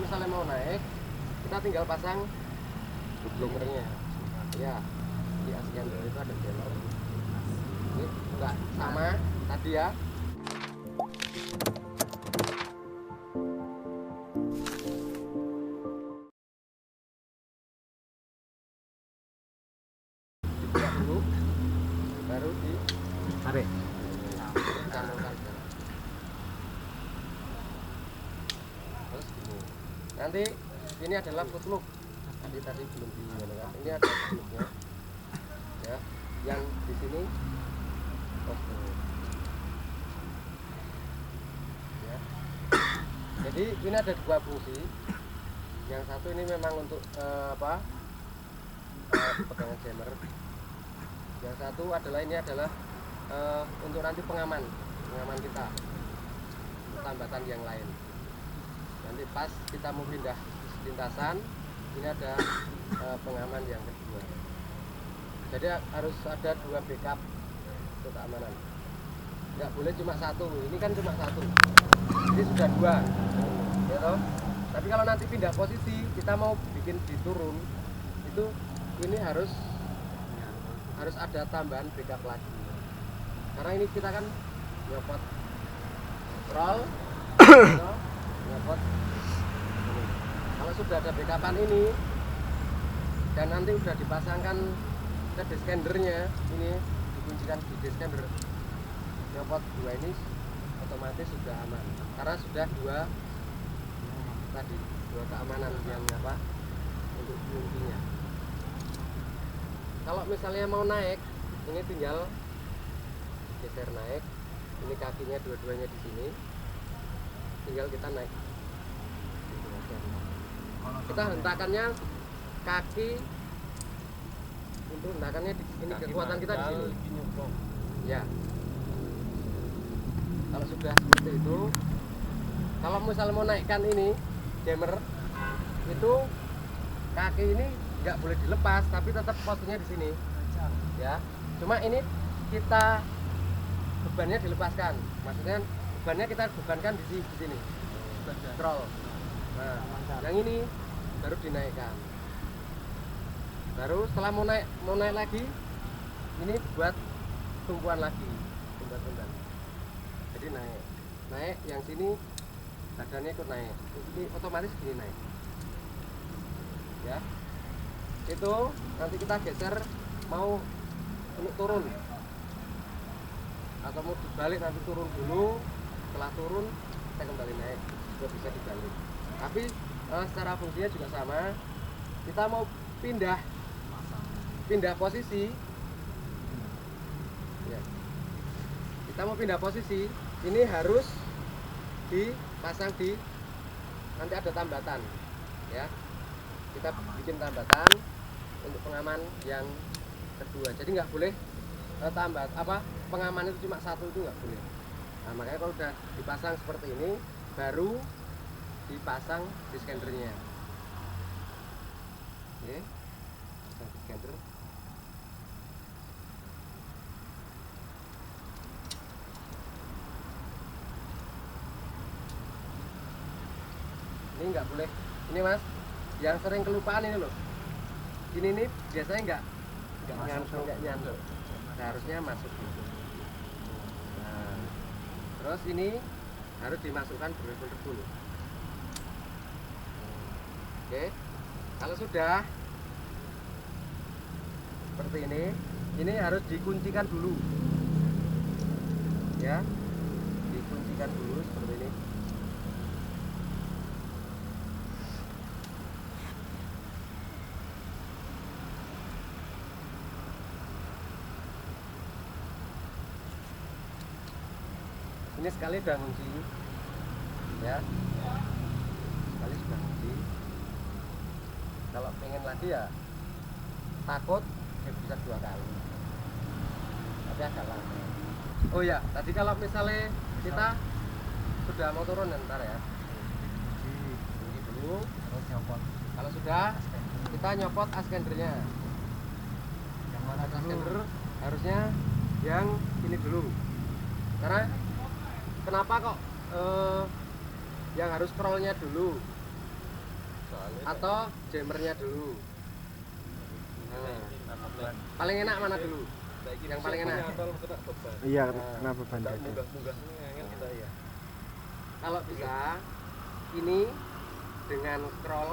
misalnya mau naik, kita tinggal pasang jammernya. Ya, di Ascender itu ada jammer. Ini enggak sama tadi ya. Dibuka dulu, baru tarik. dicantolkan. Terus gini. Nanti ini adalah footloop. Tadi belum dinyalakan. Ini ada footloopnya. Ya, yang di sini oke. Ya. Jadi ini ada dua fungsi. Yang satu ini memang untuk pegangan jammer. Yang satu adalah ini adalah untuk nanti pengaman kita, untuk tambatan yang lain. Nanti pas kita mau pindah lintasan, ini ada pengaman yang kedua. Jadi harus ada dua backup untuk keamanan. Nggak boleh cuma satu. Ini kan cuma satu. Ini sudah dua, ya toh? Tapi kalau nanti pindah posisi, kita mau bikin diturun, itu ini harus ada tambahan backup lagi. Karena ini kita kan nyopot roll, nyopot. Kalau sudah ada backupan ini dan nanti sudah dipasangkan ke deskendernya, ini dikuncikan di deskender, nyopot dua ini otomatis sudah aman. Karena sudah dua keamanan yang untuk kuncinya. Kalau misalnya mau naik, ini tinggal geser naik. Ini kakinya dua-duanya di sini. Tinggal kita naik. Kita hentakannya kaki, untuk hentakannya di sini, kekuatan kita di sini. Ya. Kalau sudah seperti itu, kalau misalnya mau naikkan ini jammer, itu kaki ini nggak boleh dilepas, tapi tetap posisinya di sini. Ya. Cuma ini kita bebannya dilepaskan. Maksudnya bebannya kita bebankan di sini. Scroll. Nah, yang ini baru dinaikkan. Baru setelah mau naik lagi, ini buat tumpuan lagi, tumpuan. Jadi naik yang sini badannya ikut naik. Ini otomatis gini naik. Ya. Itu nanti kita geser mau untuk turun atau mau dibalik, nanti turun dulu, setelah turun kita kembali naik, juga bisa dibalik. Tapi secara fungsinya juga sama. Kita mau pindah posisi ya. Kita mau pindah posisi, ini harus dipasang di, nanti ada tambatan ya. Kita bikin tambatan untuk pengaman yang kedua. Jadi nggak boleh pengaman itu cuma satu, itu nggak boleh. Nah, makanya kalau udah dipasang seperti ini, baru dipasang diskendernya. Oke, pasang diskender. Ini nggak boleh. Ini mas, yang sering kelupaan ini loh. Ini nih biasanya nggak nyantol. Seharusnya masuk gitu. Nah, terus ini harus dimasukkan bener-bener dulu. Oke, kalau sudah seperti ini harus dikuncikan dulu. Ya, dikuncikan dulu seperti ini. Ini sekali udah ngunci ya, sekali sudah ngunci. Kalau pengen lagi ya takut ya bisa dua kali, tapi agak lama. Oh ya, tadi kalau misalnya kita sudah mau turun ntar ya, kunci dulu, terus nyopot. Kalau sudah, kita nyopot askendernya. Yang mana askender harusnya yang ini dulu, karena kenapa kok yang harus scrollnya dulu? atau jammernya dulu. Nah, paling enak mana dulu? Yang paling enak? Iya, kenapa beban dada? Munggah kita ya. Kalau bisa ini dengan scroll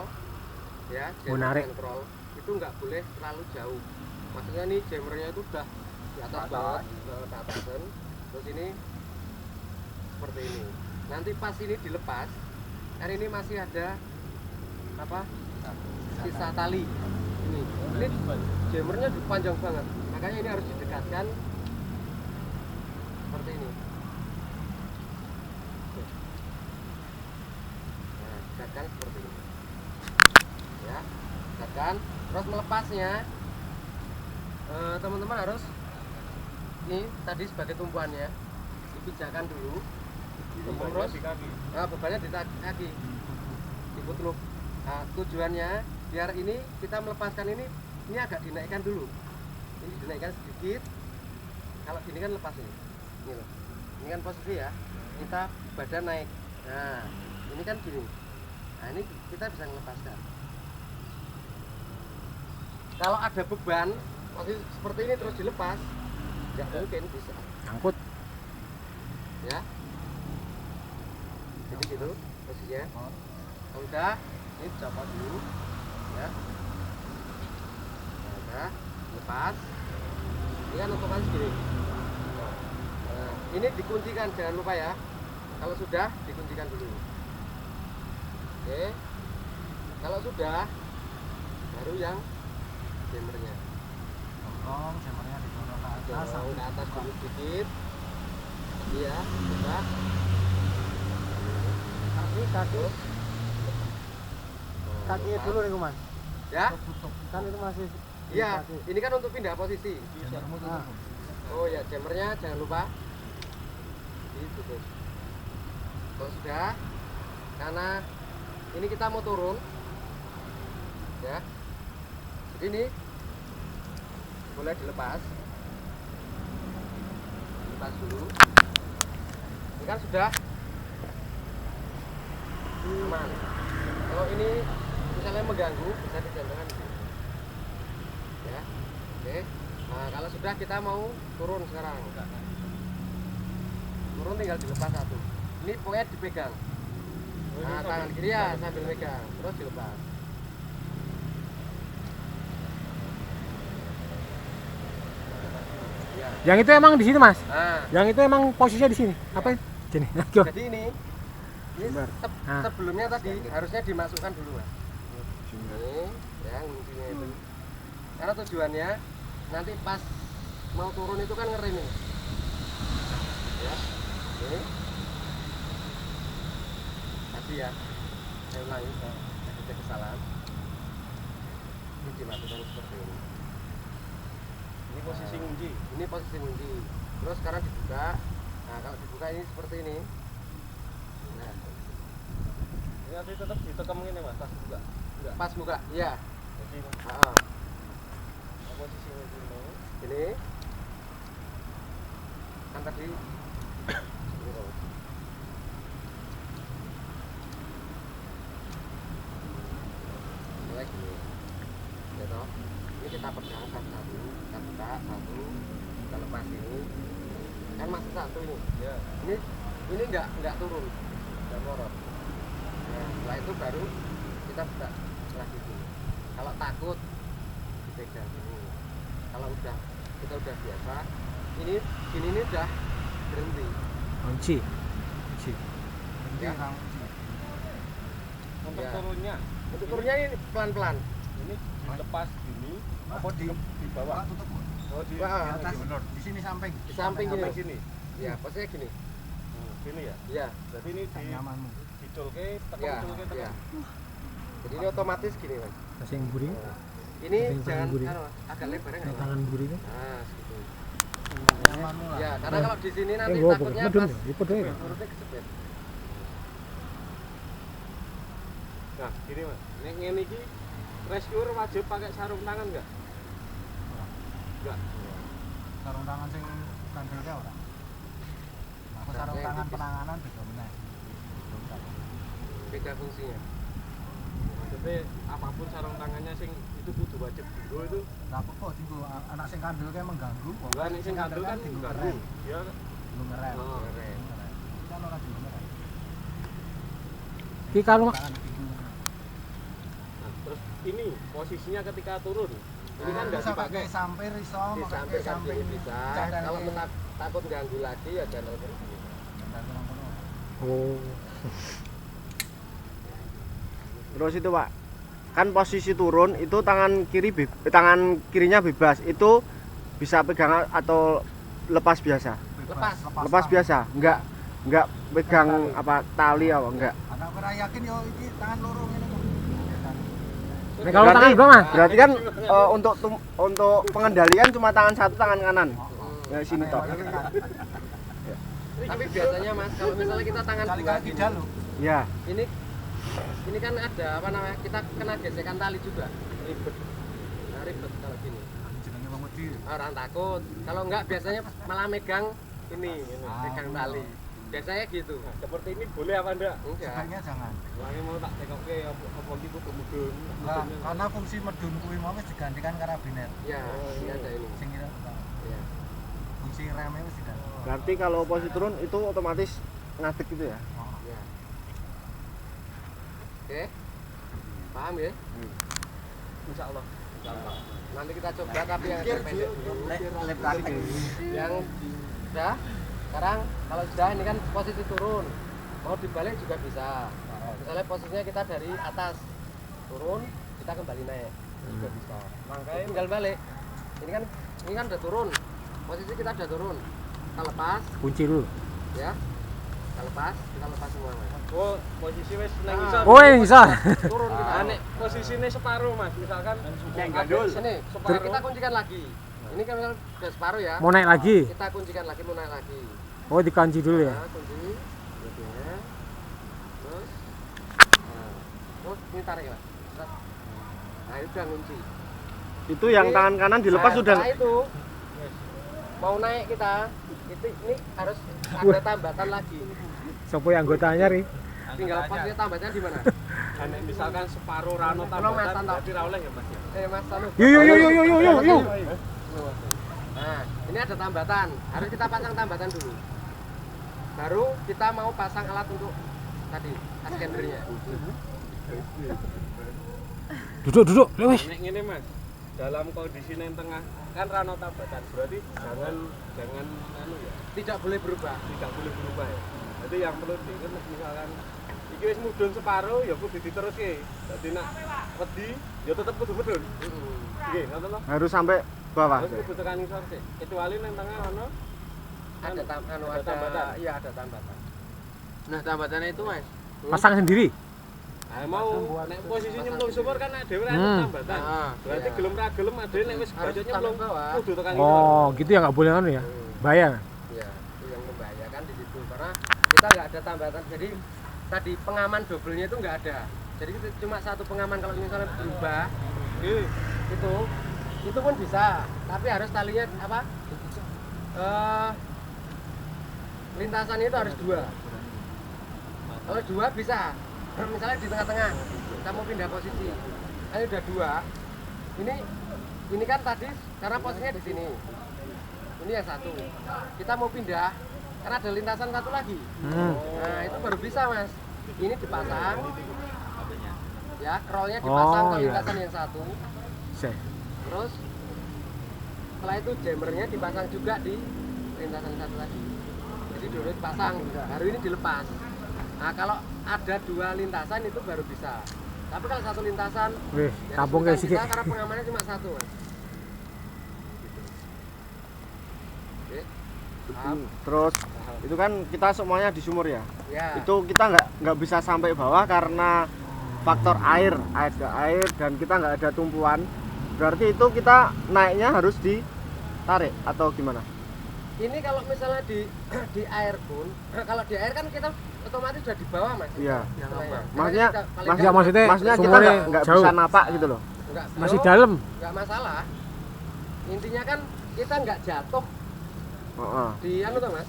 ya, Menarik. dengan scroll itu nggak boleh terlalu jauh. Maksudnya nih jammernya itu udah di atas banget, ke atasan. Terus ini seperti ini. Nanti pas ini dilepas, ini masih ada apa? Sisa tali. Ini jammernya panjang banget. Makanya ini harus didekatkan seperti ini. Nah, dekatkan seperti ini. Ya, dekatkan. Terus melepasnya, teman-teman harus ini tadi sebagai tumpuannya dipijakan dulu. Terus bebannya di kaki, dikutuk. Nah, tujuannya biar ini kita melepaskan ini agak dinaikkan dulu. Ini dinaikkan sedikit. Kalau gini kan lepas ini. Ini loh. Ini kan posisi ya. Kita badan naik. Nah, ini kan gini. Nah, ini kita bisa melepaskan. Kalau ada beban posisi seperti ini terus dilepas, nggak mungkin bisa. Angkut. Ya. Jadi gitu posisinya. Kalau udah, ini copot dulu. Ya. Nah, udah, lepas. Ini kan otomatis gini. Nah, ini dikuncikan, jangan lupa ya. Kalau sudah, dikuncikan dulu. Oke. Kalau sudah, baru yang jammernya. Jammernya didorong ke atas. Dorong ke atas dulu sedikit. Iya, coba. Kaki Lepas. dulu nih Mas. Ya? Kan itu masih. Iya, ini kan untuk pindah posisi. Nah, Oh ya, jammernya jangan lupa ditutup. Kalau sudah, karena ini kita mau turun, ya. Jadi ini boleh dilepas. Lepas dulu. Ini kan sudah aman. Kalau ini misalnya mengganggu, bisa digantungkan di sini. Ya, oke. Nah, kalau sudah kita mau turun sekarang. Turun tinggal dilepas satu. Ini pokoknya dipegang. Nah, tangan kiri ya sambil megang, terus dilepas. Ya. yang itu emang di sini Mas. Nah, Yang itu emang posisinya di sini. Apa itu? Sini. jadi ini Sebentar. Nah. sebelumnya tadi harusnya dimasukkan dulu Mas. Ini ya kuncinya itu. Karena tujuannya nanti pas mau turun itu kan ngerem ini. Ya. Ini. Tadi ya. Saya ulangi, ada kesalahan. Ini dimasukkan seperti ini. Ini posisi kunci. Ini posisi kunci. Terus sekarang dibuka. Nah, kalau dibuka ini seperti ini. Nah, Ini nanti tetap ditekan ini Mas, pas buka. Enggak. pas buka. Iya. Jadi Heeh. posisi kunci ini. Ini kan tadi ini loh. Mulai gini ya toh, ini kita pegang satu, kita buka satu, kita lepas ini kan masih satu ini Ya, ini nggak turun, nggak morot. Nah, setelah itu baru kita buka lagi gini. Kalau takut dipegang ini, kalau kita udah biasa ini gini ini udah berhenti Kunci. ya. untuk Ya. turunnya Untuk turunnya ini pelan-pelan. ini dilepas gini apa di bawah? Oh, di Wah, atas. Di sini samping. di samping Sampai gini. sini. Ya, posisinya gini. Gini ya. Ya, Jadi ini Nyamanmu. diculke, tekan ya, culke tekan. ya. Jadi ini otomatis gini, Mas. Kasih yang buri. Ini Yang jangan buri. agak lebar enggak? Tangan buri ini. Nah, segitu. Nyamanmu lah. Ya, karena kalau di sini nanti gua takutnya medun pas ya, itu deh. turunnya kesepet. Nah, gini Mas. Nek ngene iki rescuer wajib pakai sarung tangan enggak? Enggak. Sarung tangan sing kandelnya ora. Aku sarung sarung tangan tangan penanganan beda meneh. Beda fungsinya. Maksudnya apapun sarung tangannya sing itu kudu wajib dinggo itu. Lah kok dinggo anak sing kandel kayak mengganggu. Enggak nek sing kandel kan dinggo enggak. keren. Dia Dinggo keren. Oh. Keren. Kan ora dinggo keren. Ki kalau Tangan dinggo. Nah, terus ini posisinya ketika turun. Ini kan enggak bisa dipakai. pakai sampir iso, Di pakai samping kan samping ini bisa. cadar Kalau ini. takut ganggu lagi ya jangan pergi. Cadar kono-kono. oh Terus itu Pak, kan posisi turun itu tangan kirinya bebas, itu bisa pegang atau lepas biasa? Lepas biasa, enggak pegang apa tali apa enggak? Anak ora yakin yo iki tangan loro ngene kok. Nek kalau tangan gua mah Berarti kan untuk pengendalian cuma tangan satu, tangan kanan. Ya sini toh. Tapi biasanya Mas, kalau misalnya kita tangan dua Kali-kali gini, tidak lho. Ya, ini kan ada apa namanya? Kita kena gesekan tali juga. Ribet. Nah, ribet kalau gini. Jenenge wong wedi. Orang takut. Kalau enggak biasanya malah megang ini, megang tali. Biasanya gitu. Nah, seperti ini boleh apa enggak? Enggak. Sebaiknya jangan. Lagi mau tak tekokke apa iki kudu mudun. Lah, karena fungsi medun kuwi mau wis digantikan karabiner. Ya, ini ada ini. Sing kira Ya. fungsi remnya wis diganti. berarti kalau posisi turun itu otomatis ngadeg gitu ya? Ya. Oke. Paham ya? Insya Allah. Gampang. Nanti kita coba tapi yang agak pendek dulu. Yang sudah. Sekarang kalau sudah ini kan posisi turun. Mau dibalik juga bisa. Misalnya posisinya kita dari atas turun, kita kembali naik juga bisa. Makanya tinggal balik. Ini kan udah turun. Posisi kita udah turun. Kita lepas, kunci dulu. ya. Kita lepas semua. Oh, posisi wis nang Ah. isor. Oh yang bisa Turun kita. Ah, nek posisine separuh Mas, misalkan Sini, separuh. kita kuncikan lagi. Ini kan misal udah separuh ya. mau naik lagi. Kita kuncikan lagi, mau naik lagi. Oh dikunci dulu ya. Nah, kunci. Bagiannya. Terus. Terus ini tarik ya. Nah, itu udah kunci. Itu yang Ini, tangan kanan dilepas nah, sudah. setelah itu mau naik kita. Ini harus ada tambatan lagi. Sopo yang anggotanya ri. Tinggal posnya tambatannya di mana? Nah, nek misalkan separuh rano Tolong, Mas, tambatan tantau. berarti ra oleh ya Mas ya. Mas Tanu. Yuk. Nah, ini ada tambatan. Harus kita pasang tambatan dulu. Baru kita mau pasang alat untuk tadi scannernya. Duduk lewis. Nek ngene Mas, dalam kondisi nang tengah kan rano tambatan, berarti jangan anu ya, Tidak boleh berubah. tidak boleh berubah ya. Jadi yang perlu diingat misalkan iki wis mudhun separuh ya kudu diteruske. Dadi nek wedi ya tetep kudu mudhun. Nggih, ngoten to. Harus sampai bawah. Harus kudu tekan isor sih. Kecuali nang tengah ono Ada ada tambatan. Iya, ada tambatan. Nah, tambatannya itu, Mas. Pasang sendiri. Ah mau nek posisi nyemplung sumur kan ada dhewe Hmm. ana tambatan. Ah, Berarti iya. gelem ra gelem ada nek wis Harus bajut sampai nyemplung bawah. kudu tekan isor. Oh gitu ya nggak boleh anu ya. Bahaya. Iya, itu yang membahayakan di situ karena kita nggak ada tambatan. Jadi tadi pengaman doublenya itu nggak ada. Jadi itu cuma satu pengaman kalau misalnya berubah Nggih. itu pun bisa. Tapi harus talinya apa? Lintasannya itu harus dua. Kalau dua bisa. Misalnya di tengah-tengah kita mau pindah posisi. Ini udah dua. Ini kan tadi karena posisinya di sini. Ini yang satu. Kita mau pindah karena ada lintasan satu lagi. Nah, itu baru bisa, Mas. Ini dipasang. Ya, scrollnya dipasang Oh, ke iya. lintasan yang satu. Saya. Terus setelah itu jammernya dipasang juga di lintasan satu lagi. Jadi dulu dipasang, baru ini dilepas. Nah, kalau ada dua lintasan itu baru bisa. Tapi kalau satu lintasan Wih, ya kampung kesulitan kayak sih. kita karena pengamannya cuma satu, Mas. Oke. Paham? Terus itu kan kita semuanya di sumur ya. Ya. Itu kita nggak bisa sampai bawah karena faktor ada air dan kita nggak ada tumpuan. Berarti itu kita naiknya harus ditarik atau gimana? Ini kalau misalnya di air pun, kalau di air kan kita otomatis sudah di bawah, Mas. Iya. Istilahnya. Maksudnya Enggak, maksudnya maksudnya kita sumurnya nggak jauh. bisa napak gitu loh. Masih dalam. Enggak masalah. Intinya kan kita nggak jatuh Heeh. di anu tuh, Mas.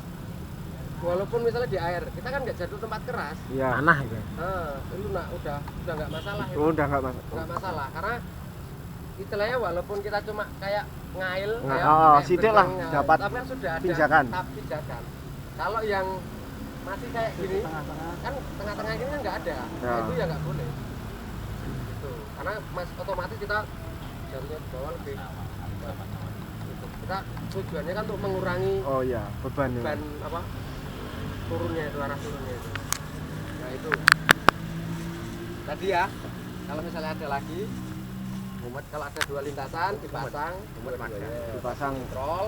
walaupun misalnya di air kita kan nggak jatuh tempat keras, Iya. Tanah itu. itu udah nggak masalah itu. Oh, udah enggak Mas. Nggak masalah karena istilahnya walaupun kita cuma kayak ngail sidik lah berenang, dapat tapi kan sudah ada pijakan. tahap pijakan. Kalau yang masih kayak gini kan tengah-tengah ini kan nggak ada, Ya. itu ya nggak boleh gitu. Karena otomatis kita jatuhnya ke bawah lebih gitu. Kita tujuannya kan untuk mengurangi Oh iya, beban ya. beban apa turunnya itu, arah turunnya itu. Nah itu tadi ya, kalau misalnya ada lagi mumet, kalau ada dua lintasan dipasang dua-duanya, Dipasang. kontrol,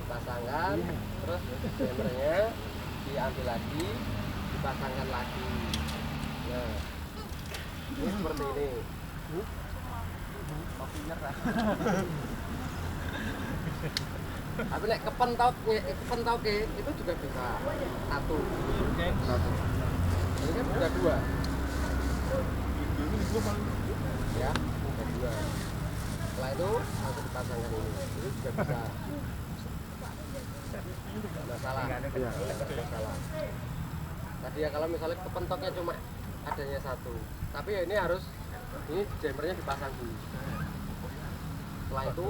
dipasangkan, terus jammernya diambil lagi, dipasangkan lagi. Nah ini seperti ini. Tapi nek kepentok itu juga bisa satu. Ini kan udah dua. Ya, udah dua. Setelah itu langsung dipasangkan ini. Ini juga bisa. Nggak masalah. Iya. Nggak masalah. Tadi ya kalau misalnya kepentoknya cuma adanya satu, tapi ya ini harus ini jammernya dipasang dulu. Setelah itu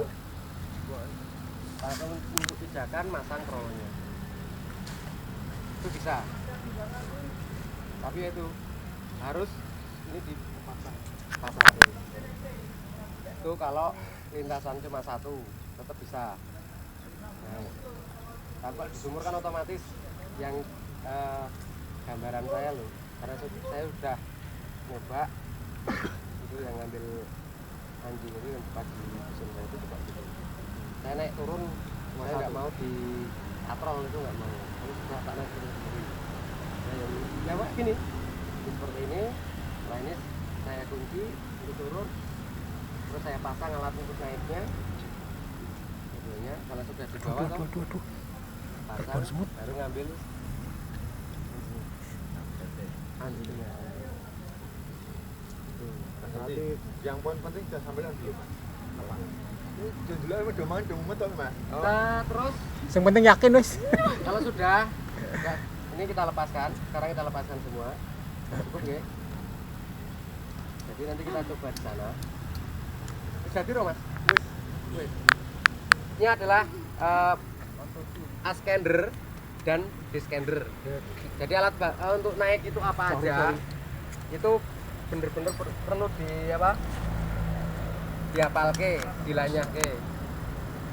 kalau untuk pijakan masang rollnya itu bisa, tapi ya itu harus ini dipasang dulu. Itu kalau lintasan cuma satu tetap bisa. Nah, kalau di sumur kan otomatis yang gambaran saya loh, karena saya udah nyoba itu yang ngambil anjing itu yang pas di dusun saya itu coba gitu. Saya naik turun, saya nggak mau di katrol, itu nggak mau. Terus sudah tak naik turun sendiri. Ya Pak, gini seperti ini. Nah ini saya kunci itu turun, terus saya pasang alat untuk naiknya. Keduanya kalau sudah di bawah kan pasang, baru ngambil anjingnya. Berarti yang poin penting sudah sampai lagi Mas. Apa? Ini judulnya udah main udah mumet Mas. Nah, terus Yang penting yakin wis. kalau sudah ini kita lepaskan. Sekarang kita lepaskan semua. Cukup ya. Jadi nanti kita coba di sana. Jadi Mas. Wis. Ini adalah askender dan diskender. Jadi alat untuk naik itu apa aja? Itu bener-bener perlu dihafalke, dilanyahke.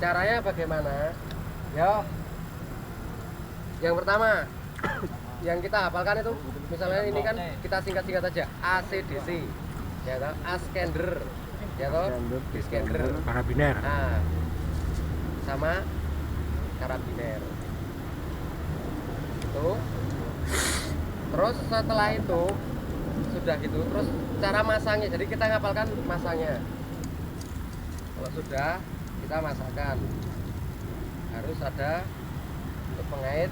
Caranya bagaimana? Ya, yang pertama yang kita hafalkan itu misalnya ini kan kita singkat-singkat aja ACDC, ya toh, askender, ya toh, diskender, Karabiner. nah, sama karabiner. Itu. Terus setelah itu sudah gitu, terus cara masangnya, jadi kita ngapalkan masangnya. Kalau sudah kita masakkan, harus ada untuk pengait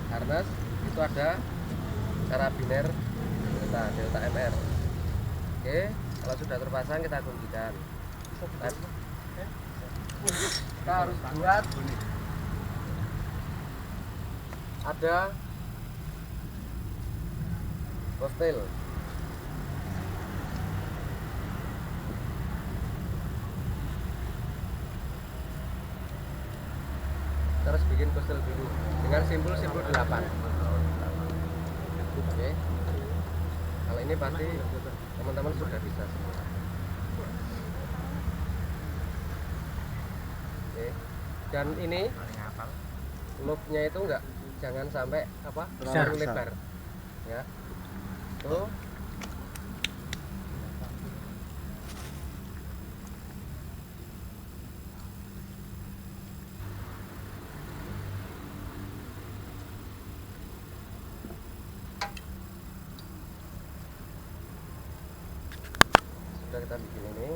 harness itu ada karabiner delta MR. Oke, kalau sudah terpasang kita kuncikan. Kita harus buat ada postil. Terus bikin postil dulu dengan simbol-simbol 8. Oke. Kalau ini pasti teman-teman sudah bisa semua. Oke. Dan ini loopnya itu jangan sampai terlalu lebar. Ya. Tuh. Sudah kita bikin ini.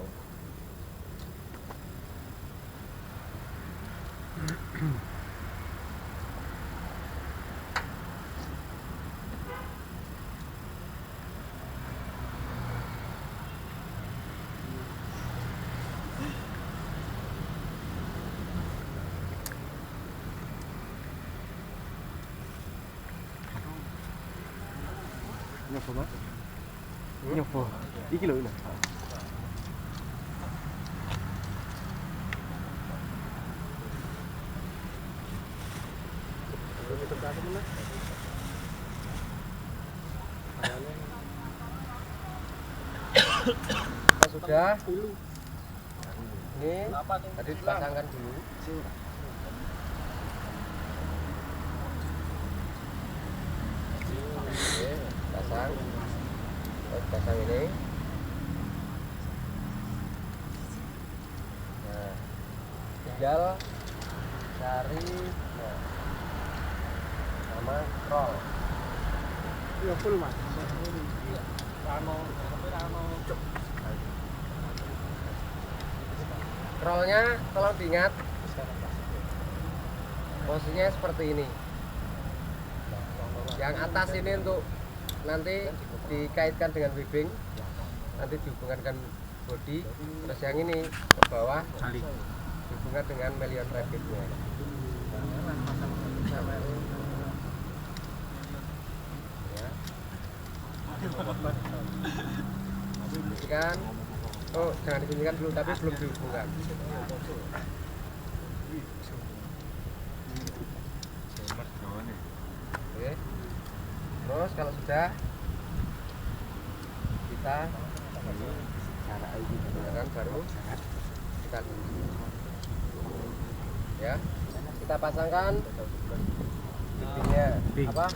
Nyoba, Mas. Nyoba. Iki lho, ini. Nah, sudah. Ini tadi dipasangkan dulu. Oke, pasang. Terus pasang ini. Nah, tinggal cari nama scroll. Ya full Mas. Scrollnya tolong diingat posisinya seperti ini. Yang atas ini untuk nanti dikaitkan dengan webbing, nanti dihubungkan body. Terus yang ini ke bawah dihubungkan dengan million rabbitnya. Ya. Bunyikan. Oh, jangan dibunyikan dulu, tapi belum dihubungkan. Oke. Terus kalau sudah kita gunakan baru kita ya kita pasangkan bimbingnya apa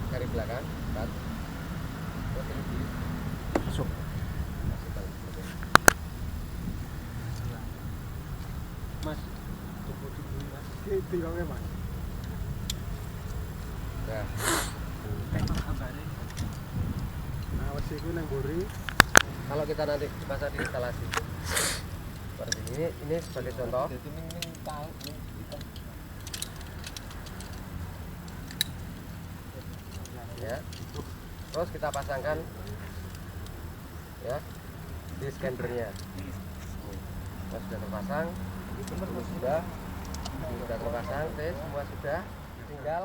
dari belakang cut. Terus ini Masuk. dimasukkan. Mas. Tinggalnya Mas. Nah, Nah, wes iku nang mburi. kalau kita nanti pasang di instalasi seperti ini sebagai contoh. Ya, terus kita pasangkan ya di scannernya. Nah, sudah terpasang, sudah terpasang, semua sudah, tinggal